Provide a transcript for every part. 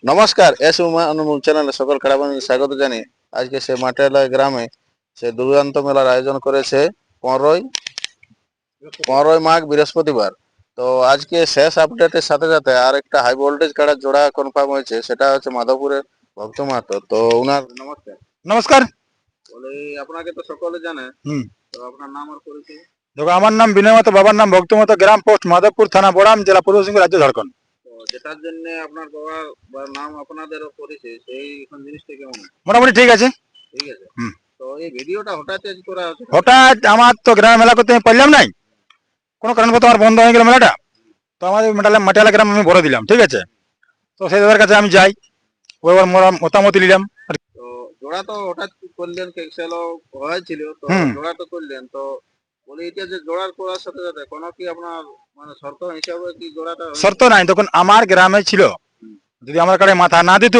নমস্কার, এস উমানমুল চ্যানেলে সকল খেলাবন্ধুদের স্বাগত জানিয়ে আজকে সে মাটিয়ালা গ্রামে সে দুর্দান্ত মেলার আয়োজন করেছে 15ই মাঘ বৃহস্পতিবার। তো আজকে শেষ আপডেটের সাথে সাথে আর একটা হাই ভোল্টেজ কাড়ার জোড়া কনফার্ম হয়েছে, সেটা হচ্ছে মাধবপুরের ভক্ত মাহাতো। তো উনার নমস্কার। নমস্কার। বলে আপনাকে তো সকলে জানে, হুম তো আপনার নাম আর পরিচয়? দেখো, আমার নাম বিনয় মাতো, বাবার নাম ভক্ত মাতো, গ্রাম পোস্ট মাধবপুর, থানা বড়াম, জেলা পূর্ব সিংহপুর, রাজ্য ঝাড়খণ্ড। তো যেটার জন্য আপনার বাবার বা নাম আপনাদেরও পরিচয়, সেই এখন জিনিসটা কেমন? মোটামুটি ঠিক আছে। ঠিক আছে। হুম তো এই ভিডিওটা হঠাৎ চেঞ্জ করা হচ্ছে? হঠাৎ আমার তো গ্রামে মেলা করতে আমি পারলাম নাই, কোনো কারণবশত আমার বন্ধ হয়ে গেল মেলাটা। তো আমাদের মাটিয়ালা গ্রাম আমি ভরে দিলাম, ঠিক আছে। তো সেই দাদার কাছে আমি যাই, ওই ওর মতামত নিলাম। তো জোড়া তো হঠাৎ করলেন, ক্যান্সেলও হয়েছিল, তো হুম জোড়া তো করলেন। তো বলি এটা যে জোড়ার করার সাথে সাথে কোনো কি আপনার মানে শর্ত হিসাবে কি জোড়াটা শর্ত নাই, তখন আমার গ্রামে ছিল, হুম, যদি আমার কাছে মাথা না দিত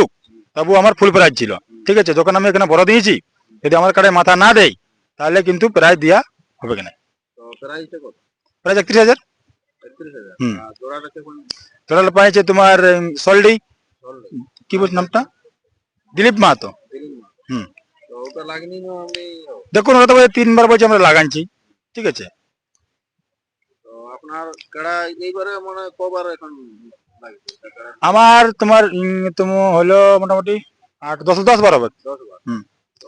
তবু আমার ফুল প্রাইজ ছিল, ঠিক আছে। যখন আমি এখানে বড় দিয়েছি, যদি আমার কাছে মাথা না দেয় তাহলে কিন্তু প্রাইজ দেওয়া হবে কিনা। তো প্রাইসটা কত? প্রাইজ 31,000। 31,000। হুম আর জোড়াটা কেমন? টোটাল পাইছে তোমার সল্ডি, চলবে? কি বলছে নামটা, দিলীপ মাহাতো। দিলেন না? হুম তো ওটা লাগনি না আমি? দেখুন, ওরা তো বলছে 3বার বলছে আমরা লাগাচ্ছি, ঠিক আছে। তো আপনার কাড়া এইবারে মানে কবার এখন লাগবে কাড়া? আমার তোমার হলো মোটামুটি 8 10 10 12 হবে। 10 বার। হুম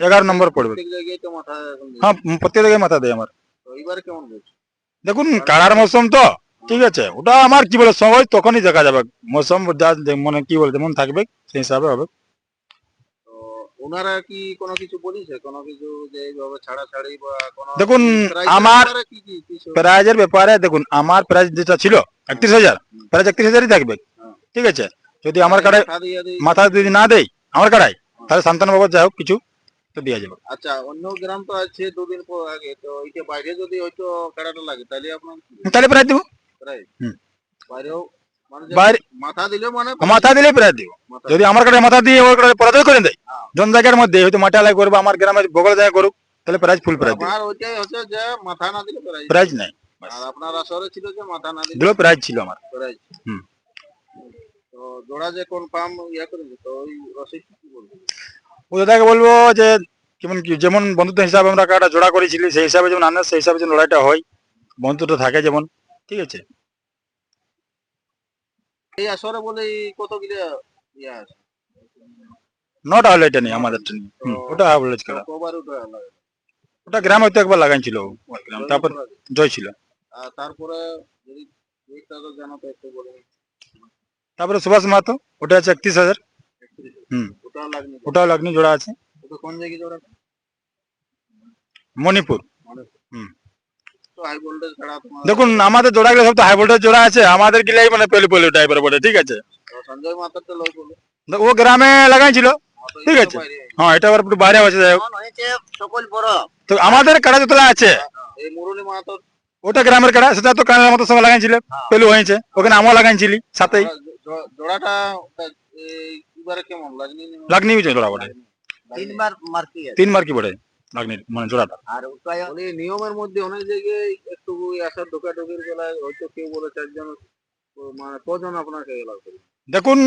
11 নম্বর পড়বে। প্রত্যেক জায়গায় তো মাথা এখন দিচ্ছে। হ্যাঁ, প্রত্যেক জায়গায় মাথা দেয় আমার। তো এইবারে কেমন বলছে? দেখুন, কাড়ার মৌসুম তো, ঠিক আছে, ওটা আমার কি বলে সময় তখনই দেখা যাবে। মৌসুম যা মানে কি বলে যেমন থাকবে সেই হিসাবে হবে। তো ওনারা কি কোনো কিছু বলেছে, কোনো কিছু যে এইভাবে ছাড়াছাড়ি বা কোনো দেখুন, প্রাইজের আমার ব্যাপারে কি কিছু? প্রাইজের ব্যাপারে দেখুন, আমার প্রাইজ যেটা ছিল 31,000, প্রাইজ 31,000ই থাকবে, হ্যাঁ। ঠিক আছে। যদি আমার কাড়ায় মাথা দিয়ে দিই। মাথা যদি না দেয় আমার কাড়ায়, তাহলে সান্তান বাবদ যাই হোক কিছু তো দেওয়া যাবে। আচ্ছা, অন্য গ্রাম তো আছে দুদিন পর আগে, তো ওইটা বাইরে যদি হয়তো কাড়াটা লাগে তাহলে আপনার তাহলে প্রাইজ দেবো। প্রাইজ হুম বাইরেও মানে যে বাইরে মাথা দিলেও মানে মাথা দিলে প্রাইজ দিব। মাথা যদি আমার কাছে মাথা দিয়ে ওর কাছে পরাজয় করে দেয়, হ্যাঁ। জন জায়গার মধ্যে হয়তো মাটিয়ালাই করবো, আমার গ্রামের বগল জায়গা করুক, তাহলে প্রাইজ ফুল প্রাইজ দেবো। আপনার ওইটাই হচ্ছে যে মাথা না দিলে প্রাইজ। প্রাইজ নাই, আর আপনার আসরে ছিল যে মাথা না দিলে দিলেও প্রাইজ ছিল আমার। প্রাইজ। হুম তো জোড়া যে কনফার্ম ইয়া করেছে, তো ওই রসিদ কি বলবো? ও দাদাকে বলবো যে কেমন কি, যেমন বন্ধুত্ব হিসাবে আমরা কাটা জোড়া করেছিলি সেই হিসাবে যেমন আনে, সেই হিসাবে যেন লড়াইটা হয়, বন্ধুত্ব থাকে যেমন, ঠিক আছে। এই আসরে বলে কত গিলা ইয়া আছে? 9টা হলো, এটা নেই আমাদের ট্রেনিং। তো ওটা বলে তো খেলা, কবার ওটা লাগে? ওটা গ্রামে হয়তো একবার লাগাইছিল ওই গ্রাম, জয়ী তারপর করা যায়। জয় ছিল। আর তারপরে যদি একটা তো জানো তো একটু বলে। তারপরে সুভাষ মাহাতো, ওটা আছে 31,000। 31। হুম ওটা লাগনি? ওটাও লাগনি, জোড়া আছে ওটা কোন জায়গায় জোড়াটা? মণিপুর। মানে হুম তো হাই ভোল্টেজ ছাড়া তোমার দেখুন, আমাদের জোড়া গুলো সব তো হাই ভোল্টেজ জোড়া আছে, আমাদের গিলাই মানে পেলি পেলি টাইপের বটে, ঠিক আছে। তো সঞ্জয় মাতার তো লোক বলে ও গ্রামে লাগাইছিল, তো ঠিক এটা আছে। বাইরে হ্যাঁ, এটা আবার একটু বাইরে আছে, যাই হোক। হয়েছে সকল বড়। তো আমাদের কাড়া যতলা আছে, এই মুরলী মাহাতো ওটা গ্রামের কাড়া, সেটা তো কানের মতো সঙ্গে লাগাইছিল, পেলু হয়েছে, ওখানে আমও লাগাইছিলি সাথেই। জোড়াটা এবারে কেমন লাগনি? লাগনি হয়েছে জোড়া বটে, 3 বার মার্কি আছে। 3বার কি বটে লাগনি মানে জোড়াটা। আর ওটাই মানে নিয়মের মধ্যে অনেক জায়গায় একটু আসার ঢোকাঢুকির বেলায় হয়তো কেউ বলে 4 জন, মানে কজন আপনাকে এলাও করে? দেখুন,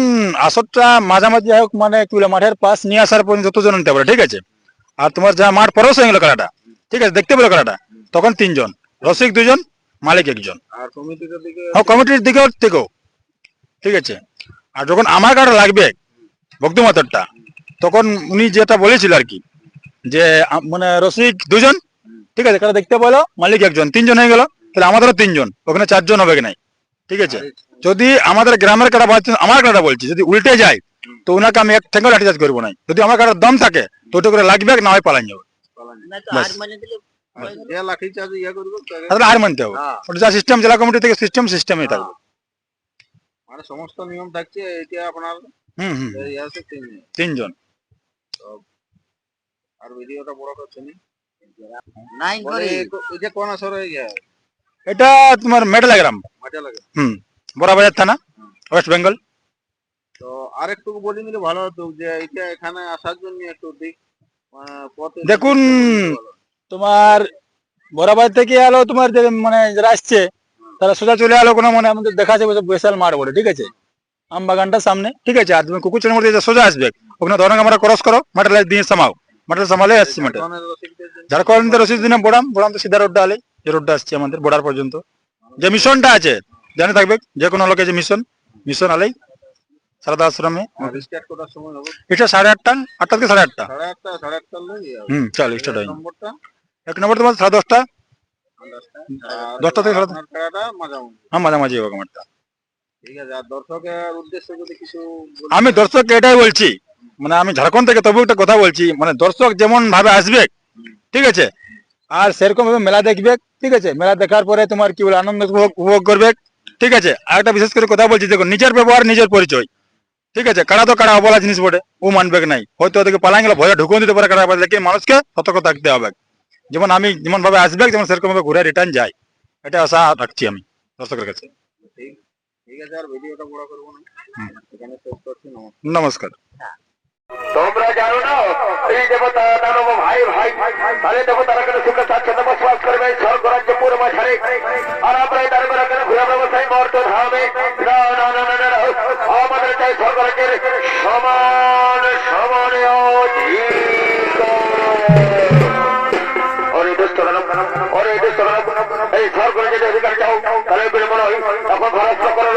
আসরটা মাঝামাঝি হোক, মানে কি বলে মাঠের পাশ নিয়ে আসার পর্যন্ত যতজন নিতে পারে, ঠিক আছে। আর তোমার যা মাঠ পরশ হয়ে গেল খেলাটা, ঠিক আছে, দেখতে পেলো খেলাটা, তখন 3জন, রসিক 2জন, মালিক 1জন। আর কমিটির দিকে হ্যাঁ, কমিটির দিকেও থেকেও, ঠিক আছে। আর যখন আমার কাটা লাগবে ভক্ত মাতারটা, তখন উনি যেটা বলেছিল আর কি, যে মানে রসিক 2জন, ঠিক আছে, কাটা দেখতে পেলো, মালিক 1জন, 3জন হয়ে গেল। তাহলে আমাদেরও 3জন, ওখানে 4জন হবে কি নাই, ঠিক আছে। যদি আমাদের গ্রামের কাটা আমার কাটা বলছি, যদি উল্টে যায় তো ওনাকে আমি এক ঠেঙ্গা লাঠিচার্জ করবো নাই। যদি আমার কাটার দম থাকে তো ওটা করে লাগবে, না হয় পালান যাবে, ব্যাস। যে লাঠি চার্জ ইয়া করবে তাহলে হার মানতে হবে, ওটা যা সিস্টেম, জেলা কমিটি থেকে সিস্টেমই থাকবে। মানে সমস্ত নিয়ম থাকছে, এটা আপনার হুম হুম এই আছে 3 জন। 3জন। আর ভিডিওটা বড় করছে নি নাই করে এই যে কোন আসরে ইয়া এটা তোমার মেডেলা গ্রাম, মাঠে লাগে। হুম, বড়াবাজার থানা, ওয়েস্ট বেঙ্গল। তো আরেকটু বলে নিলে ভালো হতো যে এটা এখানে আসার জন্য একটু দিক পথে দেখুন, তোমার বড়াবাজার থেকে এলো, তোমার যে মানে যারা আসছে তারা সোজা চলে এলো, কোনো মানে আমাদের দেখা যাবে বিশাল মাঠ বলে, ঠিক আছে। আম বাগানটার সামনে, ঠিক আছে। আর তুমি কুকুরছড়ির মধ্যে যে সোজা আসবে, ওখানে ধরনের আমরা ক্রস করো, মাঠে দিয়ে সামাও, মাঠে সামালে আসছি মাঠে। ঝাড়খণ্ডের রশিদ দিনে বোড়াম, বোড়াম তো সিধা রোডটা আলে, যে রোডটা আসছে আমাদের বর্ডার পর্যন্ত, যে মিশনটা আছে জানে থাকবে, যে কোনো লোকে যে মিশন আলেই সারদা আশ্রমে। স্টার্ট করার সময় হবে এটা 8:30, 8টা থেকে 8:30। 8:30, 8:30 লাগে। চল স্টার্ট হয়। নম্বরটা 1 নম্বর তোমার 10:30, 10টা থেকে 10:30। আপনার খেলাটা মাঝামাঝি। হ্যাঁ, মাঝামাঝি হবে আমারটা। ঠিক আছে, আর দর্শকের উদ্দেশ্যে যদি কিছু আমি দর্শককে এটাই বলছি, মানে আমি ঝাড়খণ্ড থেকে তবু একটা কথা বলছি, মানে দর্শক যেমন ভাবে আসবে, ঠিক আছে, আর সেরকম ভাবে মেলা দেখবে, ঠিক আছে। মেলা দেখার পরে তোমার কি বলে আনন্দ উপভোগ করবে, ঠিক আছে। আর একটা বিশেষ করে কথা বলছি, দেখো নিজের ব্যবহার নিজের পরিচয়, ঠিক আছে। কারা তো কারা অবলা জিনিস বটে, ও মানবে নাই, হয়তো ওদেরকে পালাই গেলে ভয়ে ঢুকুন দিতে পারে কারা, লেকিন মানুষকে সতর্ক থাকতে হবে। যেমন আমি যেমন ভাবে আসবে, যেমন সেরকম ভাবে ঘুরে রিটার্ন যায়, এটা আশা রাখছি আমি দর্শকের কাছে। ঠিক ঠিক আছে, আর ভিডিওটা বড় করবো না, এখানে শেষ করছি। নমস্কার। নমস্কার। তোমরা জানো না এই দেবতা দানব ভাই ভাই তাহলে দেবতারা কেন সুখে স্বাচ্ছন্দ্য বসবাস করবে এই স্বর্গ রাজ্য পুরো মাঝারে, আর আমরা এই দানবেরা কেন ঘুরে ব্যবসায় মর্ত ধামে। না না না না না, আমাদের চাই স্বর্গ রাজ্যের সমান সমান অধিকার। এই স্বর্গ রাজ্যের অধিকার চাও, তাহলে মনে হয় তখন ভরসা করো